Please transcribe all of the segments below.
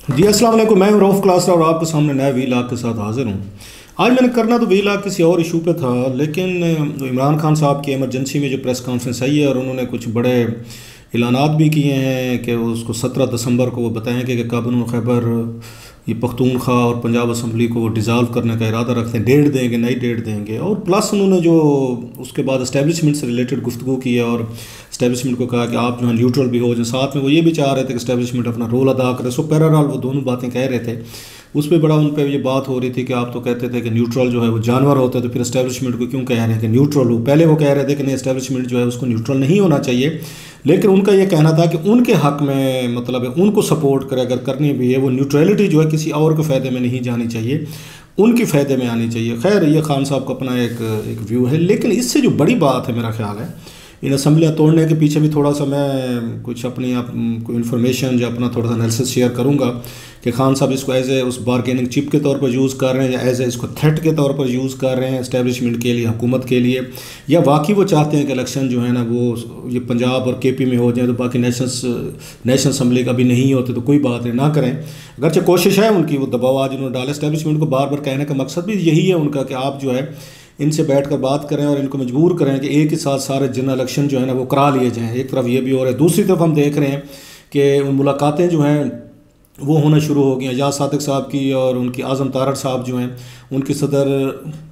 जी अस्सलाम वालेकुम। मैं हूं रऊफ़ क्लास और आपके सामने नए वीलाग के साथ हाज़िर हूं। आज मैंने करना तो वीलाग किसी और इशू पे था, लेकिन इमरान खान साहब की इमरजेंसी में जो प्रेस कॉन्फ्रेंस आई है और उन्होंने कुछ बड़े ऐलानात भी किए हैं कि उसको 17 दिसंबर को वो बताएंगे कि काबुल खैबर ये पख्तूनख्वा और पंजाब असम्बली को वो डिज़ाल्व करने का इरादा रखते हैं। डेट देंगे, नई डेट देंगे। और प्लस उन्होंने जो उसके बाद इस्टेब्लिशमेंट से रिलेटेड गुफ्तगू की है और इस्टेब्लिशमेंट को कहा कि आप जो है न्यूट्रल भी हो जाए। साथ में वो ये भी चाह रहे थे कि इस्टेब्लिशमेंट अपना रोल अदा करे। सो पैराल वो दोनों बातें कह रहे थे। उस पर बड़ा उन पर ये बात हो रही थी कि आप तो कहते थे कि न्यूट्रल जो है वो जानवर होता है, तो फिर इस्टेब्लिशमेंट को क्यों कह रहे हैं कि न्यूट्रल हो। पहले वो कह रहे थे कि नहीं, इस्टेब्लिशमेंट जो है उसको न्यूट्रल नहीं होना चाहिए, लेकिन उनका ये कहना था कि उनके हक में मतलब है उनको सपोर्ट करे, अगर करनी भी है वो न्यूट्रलिटी जो है किसी और के फ़ायदे में नहीं जानी चाहिए, उनके फ़ायदे में आनी चाहिए। खैर ये खान साहब का अपना एक व्यू है, लेकिन इससे जो बड़ी बात है मेरा ख्याल है, इन असम्बलियाँ तोड़ने के पीछे भी थोड़ा सा मैं कुछ अपनी कोई इन्फॉर्मेशन या अपना थोड़ा सा एनालिसिस शेयर करूँगा कि खान साहब इसको एज ए उस बारगेनिंग चिप के तौर पर यूज़ कर रहे हैं या एज ए इसको थ्रेट के तौर पर यूज़ कर रहे हैं इस्टेब्लिशमेंट के लिए, हुकूमत के लिए, या वाकई वो चाहते हैं कि इलेक्शन जो है ना वो ये पंजाब और KP में हो जाए तो बाकी नेशनल असम्बली का भी नहीं होते तो कोई बात नहीं, ना करें। अगरचे कोशिश है उनकी, वो दबाव आज उन्होंने डाला इस्टेब्लिशमेंट को। बार बार कहने का मकसद भी यही है उनका कि आप जो है इनसे बैठकर बात करें और इनको मजबूर करें कि एक ही साथ सारे जनरल इलेक्शन जो है ना वो करा लिए जाएँ। एक तरफ ये भी हो रहा है, दूसरी तरफ हम देख रहे हैं कि मुलाकातें जो हैं वो होना शुरू हो गई। एजाज सादिक साहब की और उनकी आज़म तारड़ साहब जो हैं उनकी सदर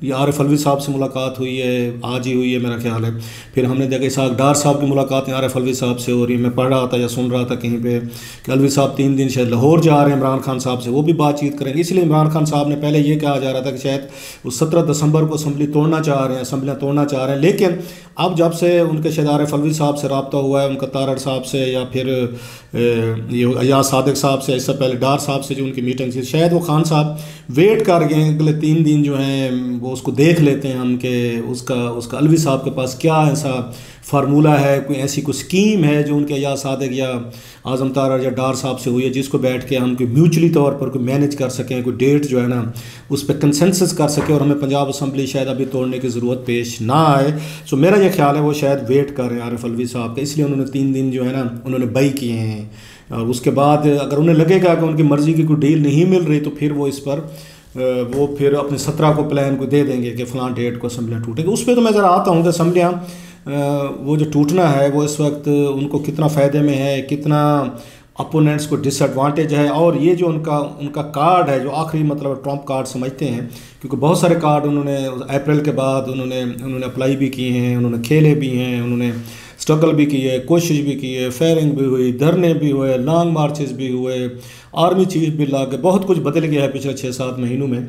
ये आरिफ अलवी साहब से मुलाकात हुई है, आज ही हुई है मेरा ख्याल है। फिर हमने देखा इसहाक डार साहब की मुलाकातें आरिफ अलवी साहब से हो रही है। मैं पढ़ रहा था या सुन रहा था कहीं पे कि अलवी साहब 3 दिन शायद लाहौर जा रहे हैं इमरान खान साहब से, वो भी बातचीत करेंगे। इसलिए इमरान खान साहब ने पहले ये कहा जा रहा था कि शायद वो 17 दिसंबर को असम्बली तोड़ना चाह रहे हैं, असम्बलियाँ तोड़ना चाह रहे हैं। लेकिन अब जब से उनके शायद आरिफ अलवी साहब से रब्ता हुआ है, उनका तारड़ साहब से या फिर ये एजाज सादिक साहब से, इससे पहले डार साहब से जो उनकी मीटिंग थी, शायद वो खान साहब वेट कर गए अगले 3 दिन जो हैं वो उसको देख लेते हैं हम कि उसका अलवी साहब के पास क्या ऐसा फार्मूला है, कोई ऐसी कोई स्कीम है जो उनके एजाज सादिक या आज़म तारड़ या डार साहब से हुई है जिसको बैठ के हम कोई म्यूचुअली तौर पर कोई मैनेज कर सकें, कोई डेट जो है ना उस पर कंसेंसस कर सकें और हमें पंजाब असम्बली शायद अभी तोड़ने की ज़रूरत पेश ना आए। सो मेरा ये ख्याल है वो शायद वेट कर रहे हैं आरिफ अलवी साहब का, इसलिए उन्होंने 3 दिन जो है ना उन्होंने बई किए हैं। और उसके बाद अगर उन्हें लगेगा कि उनकी मर्ज़ी की कोई डील नहीं मिल रही तो फिर वो इस पर वो फिर अपने 17 को प्लान को दे देंगे कि फ़लाँ डेट को असम्बलियाँ टूटेंगी। उस पर तो मैं ज़रा आता हूँ कि असम्बलियाँ वो जो टूटना है वो इस वक्त उनको कितना फ़ायदे में है, कितना अपोनेंट्स को डिसएडवांटेज है। और ये जो उनका कार्ड है जो आखिरी मतलब ट्रम्प कार्ड समझते हैं, क्योंकि बहुत सारे कार्ड उन्होंने अप्रैल के बाद उन्होंने अप्लाई भी किए हैं, उन्होंने खेले भी हैं, उन्होंने स्ट्रगल भी की है, कोशिश भी की है, फायरिंग भी हुई, धरने भी हुए, लॉन्ग मार्चेस भी हुए, आर्मी चीफ भी ला के बहुत कुछ बदल गया है पिछले 6-7 महीनों में।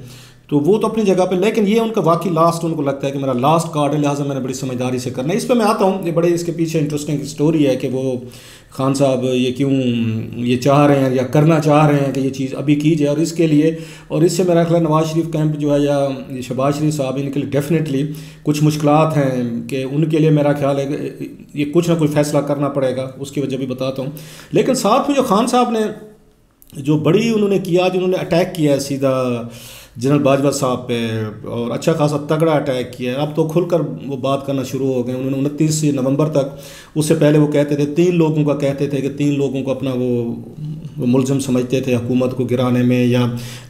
तो वो तो अपनी जगह पे, लेकिन ये उनका वाकई लास्ट उनको लगता है कि मेरा लास्ट कार्ड है, लिहाजा मैंने बड़ी समझदारी से करना है। इस पर मैं आता हूँ। ये बड़े इसके पीछे इंटरेस्टिंग स्टोरी है कि वो खान साहब ये क्यों ये चाह रहे हैं या करना चाह रहे हैं कि ये चीज़ अभी की जाए। और इसके लिए और इससे मेरा ख्याल नवाज शरीफ कैंप जो है या शहबाज शरीफ साहब, इनके लिए डेफिनेटली कुछ मुश्किलात हैं कि उनके लिए मेरा ख्याल है कि ये कुछ ना कुछ फ़ैसला करना पड़ेगा। उसकी वजह भी बताता हूँ। लेकिन साथ में जो खान साहब ने जो बड़ी उन्होंने किया, जिन्होंने अटैक किया है सीधा जनरल बाजवा साहब पे और अच्छा खासा तगड़ा अटैक किया है, अब तो खुलकर वो बात करना शुरू हो गए। उन्होंने 29 नवंबर तक, उससे पहले वो कहते थे 3 लोगों का, कहते थे कि 3 लोगों को अपना वो मुलज़िम समझते थे हुकूमत को गिराने में या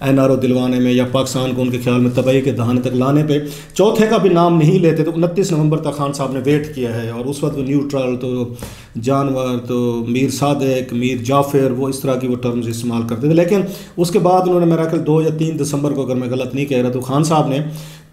NRO दिलवाने में या पाकिस्तान को उनके ख्याल में तबाही के दहाने तक लाने पे। चौथे का भी नाम नहीं लेते। तो 29 नवंबर तक खान साहब ने वेट किया है और उस वक्त वो न्यूट्रल, तो जानवर, तो मीर सादिक, मीर जाफ़र, वो इस तरह की वो टर्म्स इस्तेमाल करते थे। लेकिन उसके बाद उन्होंने मेरा ख्याल 2 या 3 दिसंबर को, अगर मैं गलत नहीं कह रहा, तो खान साहब ने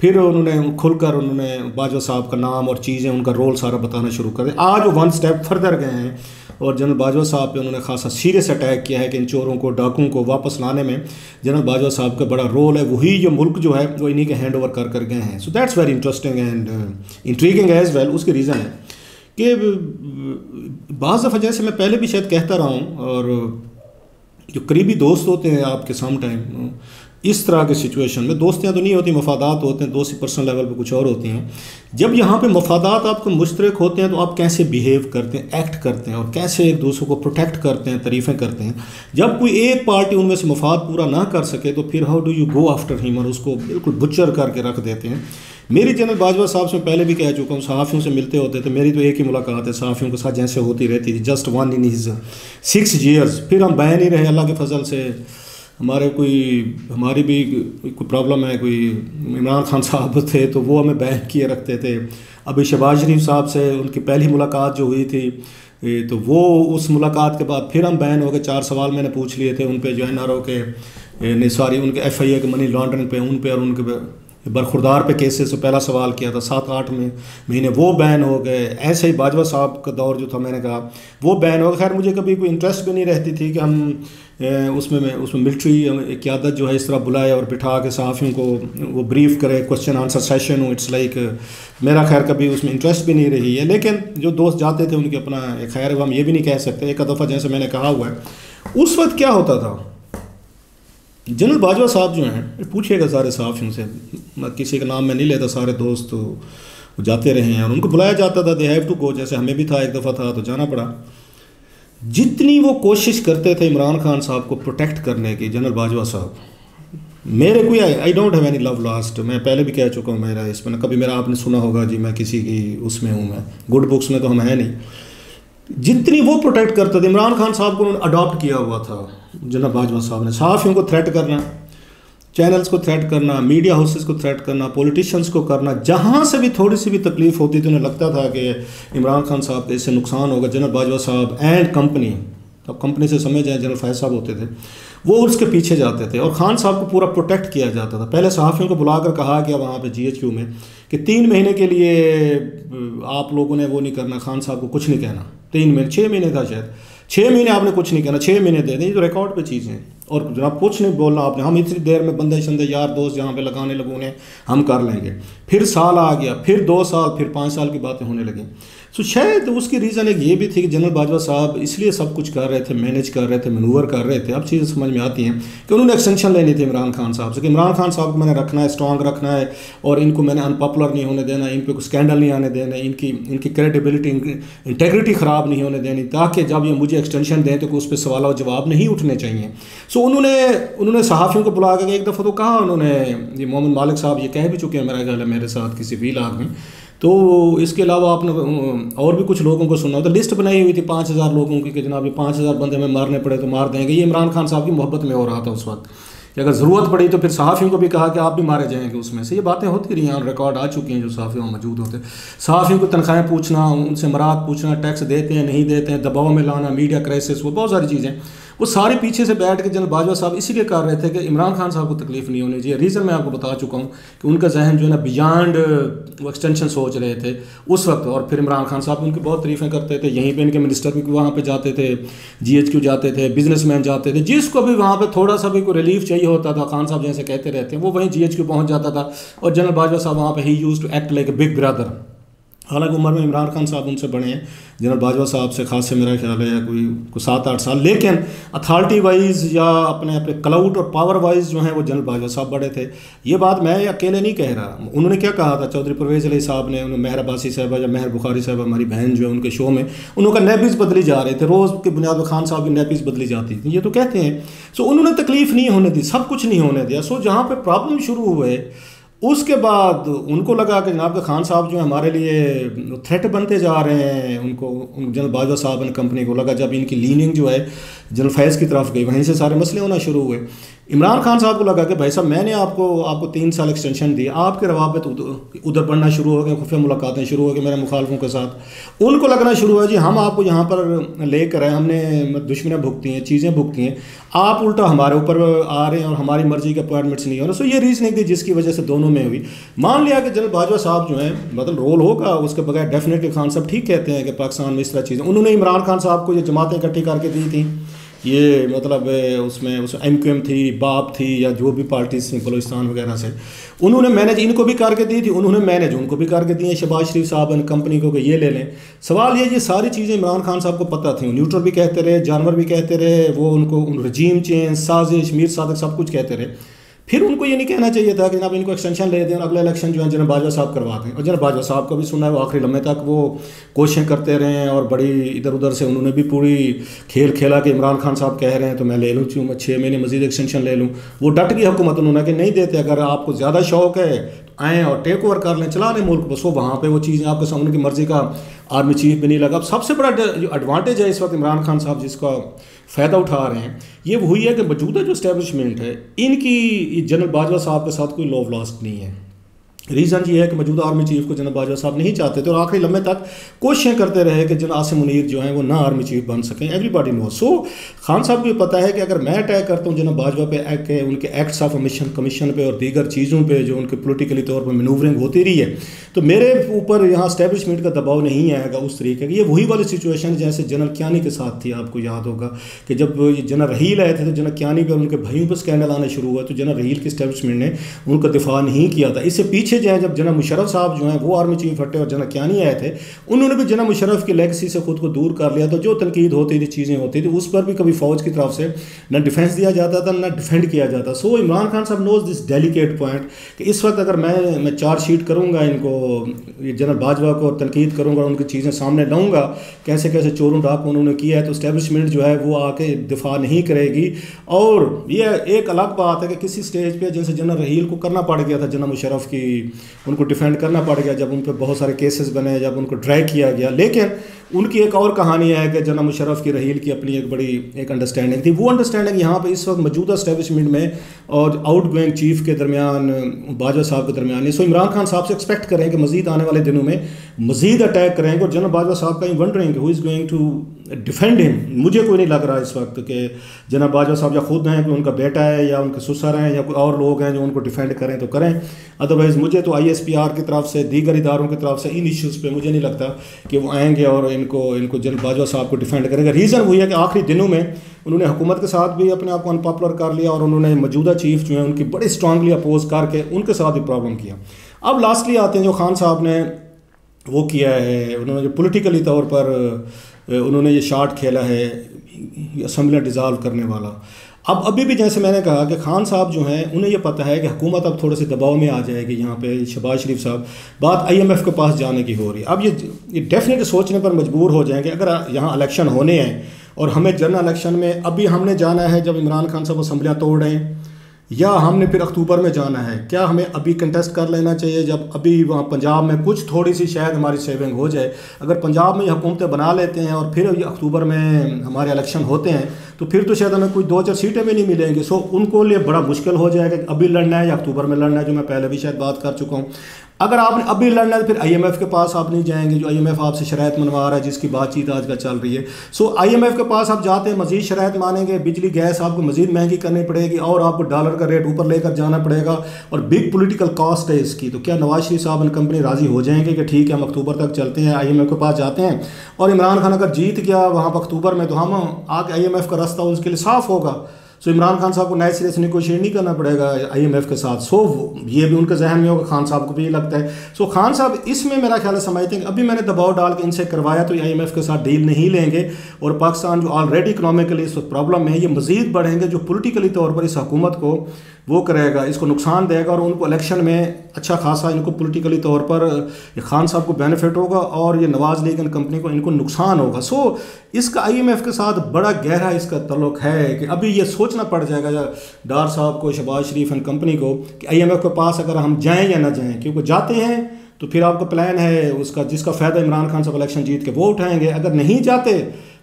फिर उन्होंने खुलकर उन्होंने बाजवा साहब का नाम और चीज़ें, उनका रोल सारा बताना शुरू कर दिया। आज वो 1 स्टेप फर्दर गए हैं और जनरल बाजवा साहब पे उन्होंने खासा सीरियस अटैक किया है कि इन चोरों को, डाकुओं को वापस लाने में जनरल बाजवा साहब का बड़ा रोल है। वही जो मुल्क जो है वो इन्हीं के हैंड ओवर कर गए हैं। So that's very interesting and intriguing as well. उसकी रीज़न है कि बाज़ दफ़ा, जैसे मैं पहले भी शायद कहता रहा हूँ, और जो करीबी दोस्त होते हैं आपके सम टाइम इस तरह के सिचुएशन में, दोस्तियाँ तो नहीं होती, मफादात होते हैं, दोस्ती पर्सनल लेवल पे कुछ और होती हैं। जब यहाँ पे मफादात आपको मुश्तरक होते हैं तो आप कैसे बिहेव करते हैं, एक्ट करते हैं और कैसे एक दूसरे को प्रोटेक्ट करते हैं, तारीफ़ें करते हैं। जब कोई एक पार्टी उनमें से मफाद पूरा ना कर सके तो फिर how do you go after him, और उसको बिल्कुल बुच्चर करके रख देते हैं। मेरी जनरल बाजवा साहब से पहले भी कह चुका हूँ, सहाफ़ियों से मिलते होते थे, मेरी तो एक ही मुलाकात है सहाफ़ियों के साथ जैसे होती रहती थी, जस्ट 1 इन हिज 6 years। फिर हम बयान ही रहे अल्लाह के फजल से। हमारे हमारी भी कोई प्रॉब्लम है, कोई इमरान खान साहब थे तो वो हमें बैन किए रखते थे। अभी शहबाज शरीफ साहब से उनकी पहली मुलाकात जो हुई थी तो वो उस मुलाकात के बाद फिर हम बैन हो गए। 4 सवाल मैंने पूछ लिए थे उन पे, जो NRO के सॉरी उनके FIA के मनी लॉन्ड्रिंग पे, उन पे और उनके बरखुरदार पे केसेस से पहला सवाल किया था। 7-8 महीने वो बैन हो गए। ऐसे ही बाजवा साहब का दौर जो था मैंने कहा वो बैन हो गया। खैर मुझे कभी कोई इंटरेस्ट भी नहीं रहती थी कि हम उसमें मिलिट्री क़यादत जो है इस तरह बुलाए और बिठा के सहाफ़ियों को वो ब्रीफ करे, क्वेश्चन आंसर सेशन हो। इट्स लाइक मेरा खैर कभी उसमें इंटरेस्ट भी नहीं रही है। लेकिन जो दोस्त जाते थे उनके अपना खैर, हम ये भी नहीं कह सकते। एक दफ़ा जैसे मैंने कहा हुआ है उस वक्त क्या होता था, जनरल बाजवा साहब जो हैं, पूछिएगा सारे सहाफ़ियों से, मैं किसी का नाम मैं नहीं लेता, सारे दोस्त तो जाते रहे हैं और उनको बुलाया जाता था, दे हैव टू गो। जैसे हमें भी था, एक दफ़ा था तो जाना पड़ा। जितनी वो कोशिश करते थे इमरान खान साहब को प्रोटेक्ट करने की, जनरल बाजवा साहब, मेरे कोई I don't have any love last. मैं पहले भी कह चुका हूँ, मेरा इसमें कभी मेरा आपने सुना होगा जी मैं किसी की उसमें हूँ, मैं गुड बुक्स में तो हम हैं नहीं। जितनी वो प्रोटेक्ट करते थे इमरान खान साहब को, उन्होंने अडॉप्ट किया हुआ था जनाब बाजवा साहब ने। सहाफ़ियों को थ्रेट करना, चैनल्स को थ्रेट करना, मीडिया हाउसेस को थ्रेट करना, पॉलिटिशियंस को करना, जहाँ से भी थोड़ी सी भी तकलीफ होती थी उन्हें लगता था कि इमरान खान साहब के इससे नुकसान होगा। जनरल बाजवा साहब एंड कंपनी, अब कंपनी से समझ जाए जनरल फैज़ साहब होते थे, वो उसके पीछे जाते थे और खान साहब को पूरा प्रोटेक्ट किया जाता था। पहले सहाफ़ियों को बुलाकर कहा गया वहाँ पे GHQ में कि 3 महीने के लिए आप लोगों ने वो नहीं करना, खान साहब को कुछ नहीं कहना। 3 महीने, 6 महीने था शायद, 6 महीने आपने कुछ नहीं कहना, 6 महीने दे दें। ये तो रिकॉर्ड पे चीज़ें हैं। और जनाब कुछ नहीं बोलना आपने, हम इतनी देर में बंदे शंदे यार दोस्त जहाँ पे लगाने लगो उन्हें हम कर लेंगे। फिर साल आ गया, फिर 2 साल, फिर 5 साल की बातें होने लगी। सो शायद उसकी रीज़न एक ये भी थी कि जनरल बाजवा साहब इसलिए सब कुछ कर रहे थे, मैनेज कर रहे थे, मनूवर कर रहे थे। अब चीज़ें समझ में आती हैं कि उन्होंने एक्सटेंशन लेनी थी इमरान खान साहब से कि इमरान खान साहब को मैंने रखना है, स्ट्रॉन्ग रखना है और इनको मैंने अनपॉपुलर नहीं होने देना, इन पर कोई स्कैंडल नहीं आने देना, इनकी क्रेडिबिलिटी, इंटेग्रिटी ख़राब नहीं होने देनी, ताकि जब ये मुझे एक्सटेंशन दें तो उस पर सवाल और जवाब नहीं उठने चाहिए। सो उन्होंने सहाफ़ियों को बुला के एक दफ़ा तो कहा उन्होंने, ये मोहम्मद मालिक साहब ये कह भी चुके हैं मेरा ख्याल है मेरे साथ किसी व्लॉग में। तो इसके अलावा आपने और भी कुछ लोगों को सुना हो तो लिस्ट बनाई हुई थी 5000 लोगों की कि जनाब ये 5000 बंदे में मारने पड़े तो मार देंगे। ये इमरान खान साहब की मोहब्बत में हो रहा था उस वक्त कि अगर ज़रूरत पड़ी तो फिर सहाफ़ियों को भी कहा कि आप भी मारे जाएंगे उसमें से। ये बातें होती रही हैं, रिकॉर्ड आ चुकी हैं जो सहाफ़ी मौजूद होते। सहाफ़ियों को तनख्वाहें पूछना, उनसे मराद पूछना, टैक्स देते हैं नहीं देते हैं, दबाव में लाना, मीडिया क्राइसिस, वो बहुत सारी चीज़ें वो सारे पीछे से बैठ के जनरल बाजवा साहब इसीलिए कर रहे थे कि इमरान खान साहब को तकलीफ नहीं होनी चाहिए। रीज़न मैं आपको बता चुका हूँ कि उनका जहन जो है ना बियॉन्ड वो एक्सटेंशन सोच रहे थे उस वक्त। और फिर इमरान खान साहब उनकी बहुत तारीफ़ें करते थे, यहीं पे इनके मिनिस्टर भी वहाँ पे जाते थे, GHQ जाते थे, बिजनेसमैन जाते थे, जिसको भी वहाँ पे थोड़ा सा भी कोई रिलीफ चाहिए होता था, खान साहब जैसे कहते रहते हैं, वो वहीं GHQ पहुँच जाता था। और जनरल बाजवा साहब वहाँ पर ही used to act like a big brother. हालांकि उम्र में इमरान खान साहब उनसे बड़े हैं, जनरल बाजवा साहब से खास से मेरा ख्याल है कोई 7-8 साल, लेकिन अथॉरिटी वाइज या अपने क्लाउड और पावर वाइज जो है वो जनरल बाजवा साहब बड़े थे। ये बात मैं अकेले नहीं कह रहा। उन्होंने क्या कहा था, चौधरी परवेज़ अली साहब ने, उन्होंने मेहर अब्बासी साहबा या मेहर बुखारी साहब हमारी बहन जो है उनके शो में उनका नेपीज़ बदली जा रहे थे, रोज़ की बुनियाद पर खान साहब की नेपीज़ बदली जाती थी, ये तो कहते हैं। सो उन्होंने तकलीफ़ नहीं होने दी, सब कुछ नहीं होने दिया। सो जहाँ पर प्रॉब्लम शुरू हुए उसके बाद उनको लगा कि जनाब के खान साहब जो है हमारे लिए थ्रेट बनते जा रहे हैं। उनको जनरल बाजवा साहब ने कंपनी को लगा, जब इनकी लीनिंग जो है जनरल फैज़ की तरफ गई, वहीं से सारे मसले होना शुरू हुए। इमरान खान साहब को लगा कि भाई साहब मैंने आपको 3 साल एक्सटेंशन दी, आपके रवाबत उधर बढ़ना शुरू हो गए, खुफिया मुलाकातें शुरू हो गई मेरे मुखालफों के साथ। उनको लगना शुरू हुआ जी हम आपको यहाँ पर लेकर आए, हमने दुश्मनियाँ भुगती हैं, चीज़ें भुगती हैं, आप उल्टा हमारे ऊपर आ रहे हैं और हमारी मर्जी के अपॉइंटमेंट्स नहीं हो रहे। सो ये रीज़निंग थी जिसकी वजह से दोनों में हुई। मान लिया कि जनरल बाजवा साहब जो है मतलब रोल होगा उसके बगैर, डेफिनेटली खान साहब ठीक कहते हैं कि पाकिस्तान में इस तरह चीज़ें, उन्होंने इमरान खान साहब को ये जमातें इकट्ठी करके दी थी, ये मतलब उसमें MQM थी, बाप थी या जो भी पार्टीज थी बलूचिस्तान वगैरह से, उन्होंने मैनेज इनको भी करके दी थी, उन्होंने मैनेज उनको भी करके दी है शहबाज शरीफ साहब ने कंपनी को कि ये ले लें। सवाल ये सारी चीज़ें इमरान खान साहब को पता थी, न्यूट्रल भी कहते रहे, जानवर भी कहते रहे, वो उनको रजीम चेंज, साजिश, मीर सादक सब कुछ कहते रहे। फिर उनको ये नहीं कहना चाहिए था कि जनाब इनको एक्सटेंशन ले दें और अगला इलेक्शन जो है जनरल बाजवा साहब करवा दें। और जनरल बाजवा साहब को भी सुना है वो आखिरी लम्हे तक वो कोशिशें करते रहे हैं और बड़ी इधर उधर से उन्होंने भी पूरी खेल खेला कि इमरान खान साहब कह रहे हैं तो मैं ले लूँ, मैं 6 महीने मजीद एक्सटेंशन ले लूँ। वो डट गई हुकूमत, उन्होंने कि नहीं देते, अगर आपको ज़्यादा शौक है आएँ और टेक ओवर कर लें, चला लें मुल्क, बस वो वहाँ पे वो चीज़ें आपके सामने की मर्ज़ी का आर्मी चीफ भी नहीं लगा। अब सबसे बड़ा जो एडवांटेज है इस वक्त इमरान खान साहब जिसका फ़ायदा उठा रहे हैं, ये वही है कि मौजूदा जो इस्टेब्लिशमेंट है इनकी जनरल बाजवा साहब के साथ कोई लव लॉस्ट नहीं है। रीज़न ये है कि मौजूदा आर्मी चीफ को जनरल बाजवा साहब नहीं चाहते थे और आखिरी लम्हे तक कोशिशें करते रहे कि जनरल आसिम मुनीर जो हैं वो ना आर्मी चीफ बन सकें। Everybody no. सो खान साहब को ये पता है कि अगर मैं अटैक करता हूँ जनरल बाजवा पे उनके एक्ट्स ऑफ कमीशन पे और दीगर चीज़ों पे जो उनके पोलिटिकली तौर पर मनूवरिंग होती रही है, तो मेरे ऊपर यहाँ इस्टेब्लिशमेंट का दबाव नहीं आएगा उस तरीके का। ये वही वाली सिचुएशन जैसे जनरल कियानी के साथ थी। आपको याद होगा कि जब जनरल रहील आए थे तो जनरल कियानी पर उनके भाइयों पर स्कैंडल आने शुरू हुआ तो जनरल रहील की इस्टेब्लिशमेंट ने उनका दिफा नहीं किया था। इससे पीछे जो है जब जनरल मुशर्रफ साहब जो हैं वो आर्मी चीफ हटे और जनरल कियानी आए थे, उन्होंने भी जनरल मुशर्रफ की लेगेसी से खुद को दूर कर लिया। तो जो तनकीद होती थी, चीज़ें होती थी, उस पर भी कभी फ़ौज की तरफ से न डिफेंस दिया जाता था न डिफेंड किया जाता। सो इमरान खान साहब नोज दिस डेलिकेट पॉइंट कि इस वक्त अगर मैं चार्जशीट करूँगा इनको जनरल बाजवा को तनकीद करूँगा, उनकी चीज़ें सामने लाऊंगा कैसे कैसे चोरों डाकू उन्होंने किया है, तो इस्टेब्लिशमेंट जो है वो आके दिफा नहीं करेगी। और ये एक अलग बात है कि किसी स्टेज पे जैसे जनरल रहील को करना पड़ गया था जनरल मुशर्रफ की, उनको डिफेंड करना पड़ गया जब उन पर बहुत सारे केसेस बने, जब उनको ड्रैग किया गया। लेकिन उनकी एक और कहानी है कि जनरल मुशर्रफ की रहील की अपनी एक बड़ी एक अंडरस्टैंडिंग थी। वो अंडरस्टैंडिंग यहाँ पे इस वक्त मौजूदा इस्टेब्लिशमेंट में और आउट गोइंग चीफ के दरमियान, बाजवा साहब के दरमियान है। सो इमरान खान साहब से एक्सपेक्ट करें कि मज़ीद आने वाले दिनों में मज़ीद अटैक करेंगे और जनरल बाजवा साहब का ही wondering who is going to defend him. मुझे कोई नहीं लग रहा इस वक्त कि जनरल बाजवा साहब या खुद हैं कि उनका बेटा है या उनके ससुर हैं या कोई और लोग हैं जो उनको डिफेंड करें तो करें। अदरवाइज़ मुझे तो ISPR की तरफ से, दीगर इदारों की तरफ से इन इश्यूज़ पे मुझे नहीं लगता कि वो आएंगे और इनको जनरल बाजवा साहब को डिफेंड करेंगे। रीज़न वही है कि आखिरी दिनों में उन्होंने हुकूमत के साथ भी अपने आप को अनपॉपुलर कर लिया और उन्होंने मौजूदा चीफ जो है उनकी बड़ी स्ट्रांगली अपोज करके उनके साथ भी प्रॉब्लम किया। अब लास्टली आते हैं जो खान साहब ने वो किया है, उन्होंने जो पोलिटिकली तौर पर उन्होंने ये शार्ट खेला है असम्बली डिज़ाल्व करने वाला। अब अभी भी जैसे मैंने कहा कि खान साहब जो हैं उन्हें ये पता है कि हुकूमत अब थोड़े से दबाव में आ जाएगी। यहाँ पे शहबाज शरीफ साहब बात IMF के पास जाने की हो रही है। अब ये डेफिनेटली सोचने पर मजबूर हो जाएंगे अगर यहाँ इलेक्शन होने हैं और हमें जनरल इलेक्शन में अभी हमने जाना है जब इमरान खान साहब असम्बलियाँ तोड़ रहे हैं, या हमने फिर अक्टूबर में जाना है। क्या हमें अभी कंटेस्ट कर लेना चाहिए जब अभी वहाँ पंजाब में कुछ थोड़ी सी शायद हमारी सेविंग हो जाए। अगर पंजाब में ये हुकूमतें बना लेते हैं और फिर अक्टूबर में हमारे इलेक्शन होते हैं तो फिर तो शायद हमें कोई 2-4 सीटें भी नहीं मिलेंगी। सो उनको लिए बड़ा मुश्किल हो जाएगा कि अभी लड़ना है या अक्टूबर में लड़ना है, जो मैं पहले भी शायद बात कर चुका हूँ। अगर आपने अभी लड़ना है तो फिर IMF के पास आप नहीं जाएंगे, जो IMF आपसे शराइत मनवा रहा है, जिसकी बातचीत आजकल चल रही है। सो IMF के पास आप जाते हैं, मजीद शराइत मानेंगे, बिजली गैस आपको मजीद महंगी करनी पड़ेगी और आपको डॉलर का रेट ऊपर लेकर जाना पड़ेगा और बिग पॉलिटिकल कॉस्ट है इसकी। तो क्या नवाज शरीफ साहब एंड कंपनी राज़ी हो जाएंगे कि ठीक है हम अक्टूबर तक चलते हैं, IMF के पास जाते हैं और इमरान खान अगर जीत गया वहाँ पर अक्टूबर में तो हम आके IMF का रास्ता उसके लिए साफ़ होगा। सो इमरान खान साहब को नए सिरे से नेगोशिएट नहीं करना पड़ेगा IMF के साथ। सो ये भी उनके जहन में होगा, खान साहब को भी ये लगता है। सो खान साहब इसमें मेरा ख्याल है समझते हैं कि अभी मैंने दबाव डाल के इनसे करवाया तो ये IMF के साथ डील नहीं लेंगे और पाकिस्तान जो ऑलरेडी इकनॉमिकली इस प्रॉब्लम में है ये मज़ीद बढ़ेंगे, जो पोलिटिकली तौर पर इस हुकूमत को वो करेगा, इसको नुकसान देगा और उनको इलेक्शन में अच्छा खासा इनको पॉलिटिकली तौर पर खान साहब को बेनिफिट होगा और ये नवाज लीग एंड कंपनी को इनको नुकसान होगा। सो इसका IMF के साथ बड़ा गहरा इसका तल्लुक है कि अभी ये सोचना पड़ जाएगा डार साहब को, शहबाज शरीफ एंड कंपनी को कि IMF के पास अगर हम जाएँ या ना जाएँ, क्योंकि जाते हैं तो फिर आपका प्लान है उसका जिसका फ़ायदा इमरान खान साहब इलेक्शन जीत के वो उठाएंगे। अगर नहीं जाते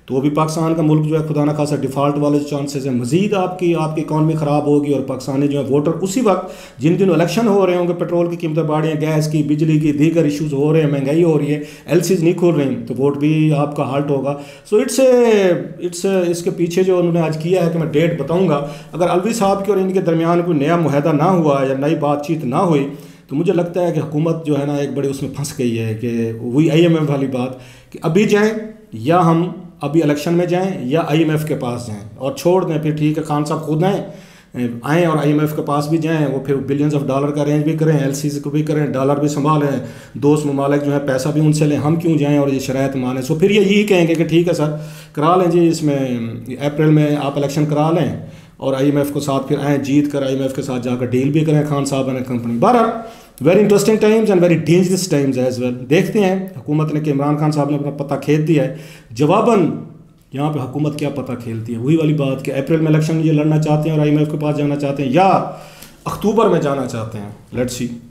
तो भी पाकिस्तान का मुल्क जो है खुदा न खासा डिफ़ॉल्ट वाले चांसेस है, मज़ीद आपकी इकॉनमी ख़राब होगी और पाकिस्तानी जो है वोटर उसी वक्त जिन दिनों इलेक्शन हो रहे होंगे, पेट्रोल की कीमतें बढ़ रही हैं, गैस की, बिजली की, दीगर इशूज़ हो रहे हैं, महंगाई हो रही है, LCs नहीं खुल रही तो वोट भी आपका हाल्ट होगा। सो इट्स इसके पीछे जो उन्होंने आज किया है कि मैं डेट बताऊँगा, अगर अलवी साहब के और इनके दरमियान कोई नया मुआहदा ना हुआ या नई बातचीत ना हुई तो मुझे लगता है कि हुकूमत जो है ना एक बड़ी उसमें फंस गई है कि वही IMF वाली बात कि अभी जाएँ या हम अभी इलेक्शन में जाएं या IMF के पास जाएं और छोड़ दें। फिर ठीक है खान साहब खुद आएँ और IMF के पास भी जाएं, वो फिर बिलियंस ऑफ डॉलर का अरेंज भी करें, LCs को भी करें, डॉलर भी संभालें, दोस्त ममालिक जो है पैसा भी उनसे लें, हम क्यों जाएं और ये शराइत माने। सो फिर ये यही कहेंगे कि ठीक है सर करा लें जी, इसमें अप्रैल में आप इलेक्शन करा लें और IMF को साथ फिर आएँ जीत कर IMF के साथ जाकर डील भी करें खान साहब एंड कंपनी। बहरहाल very interesting times and very dangerous times as well. देखते हैं हुकूमत ने कि इमरान खान साहब ने अपना पता खेल दिया है, जवाबन यहाँ पे हुकूमत क्या पता खेलती है। वही वाली बात कि अप्रैल में इलेक्शन ये लड़ना चाहते हैं और IMF के पास जाना चाहते हैं या अक्टूबर में जाना चाहते हैं। Let's see.